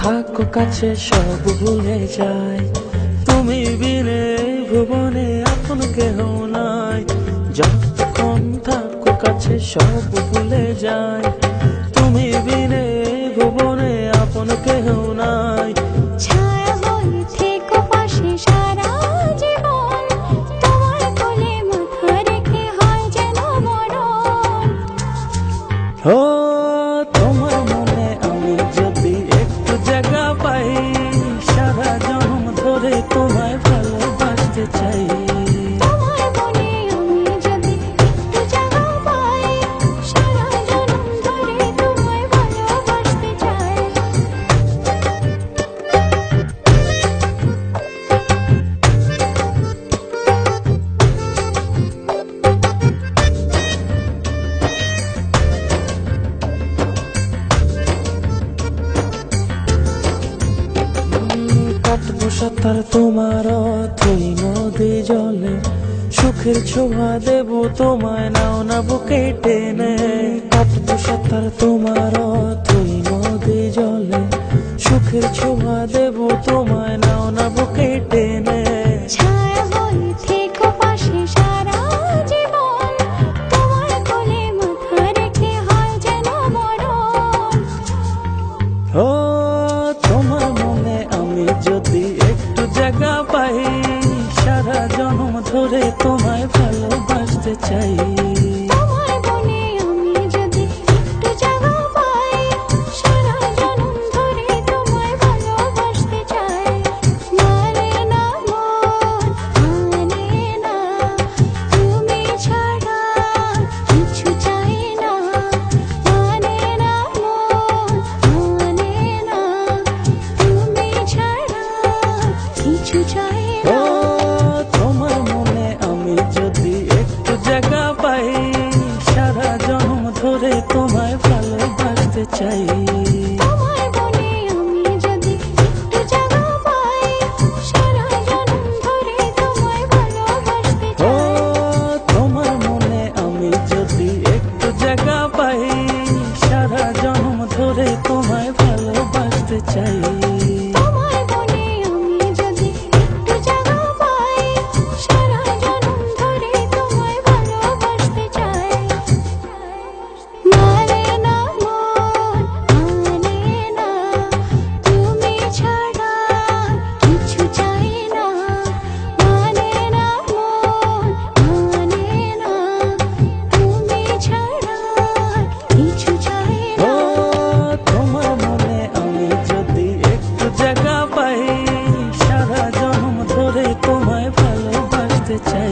থাকো কাছে সব ভুলে যাই, তুমি বিনে ভুবনে আপন কেহ নাই। যতক্ষণ থাকো কাছে সব ভুলে যাই, তুমি বিনে ভুবনে আপন কেহ নাই। ছায়া হয়ে থেকো পাশে সারা জীবন, তোমার কোলে মাথা রেখে হয় যেন মরণ। ও তোমার মনে আমি যদি একটু জায়গা পাই, সারা জন্ম ধরে তোমায় ভালোবাসতে চাই। তোমার মনে আমি যদি একটু জায়গা পাই, সারা জনম ধরে তোমায় ভালোবাসতে চাই। কাটবো সাঁতার তোমার অথই নদী জলে, সুখের ছোঁয়া দেব তোমায়, নাও না বুকে টেনে। কাটবো সাঁতার তোমার অথই নদী জলে, সুখের ছোঁয়া দেব তোমায়, নাও না বুকে টেনে। ছায়া হয়ে থেকো পাশে সারা জীবন, তোমার কোলে মাথা রেখে হয় যেন মরণ। ও তোমার মনে আমি যদি একটু জায়গা পাই, সারা জন্ম ধরে তোমায় ভালোবাসতে চাই। তোমার মনে আমি যদি একটু জায়গা পাই, সারা জনম ধরে তোমায় ভালোবাসতে চাই। মানে না মন, মানে না, তুমি ছাড়া কিছু চাই না। মানে না মন, মানে না, তুমি ছাড়া কিছু চাই ও না। তোমার মনে আমি যদি একটু জায়গা পাই, সারা জন্ম ধরে তোমায় ভালোবাসতে চাই। তোমার মনে আমি যদি একটু জায়গা পাই, সারা জনম ধরে তোমায় ভালোবাসতে ও চাই। তোমার মনে আমি যদি একটু জায়গা পাই, সারা জন্ম ধরে তোমায় ভালোবাসতে চাই। তোমার মনে আমি যদি একটু জায়গা পাই, সারা জনম ধরে তোমায় ভালোবাসতে চাই। মানে না মন, মানে না, তুমি ছাড়া কিছু চাই না। মানে না মন, মানে না, তুমি ছাড়া কিছু চাই ও না। তোমার মনে আমি যদি একটু জায়গা পাই, সারা জন্ম ধরে তোমায় ভালোবাসতে চাই।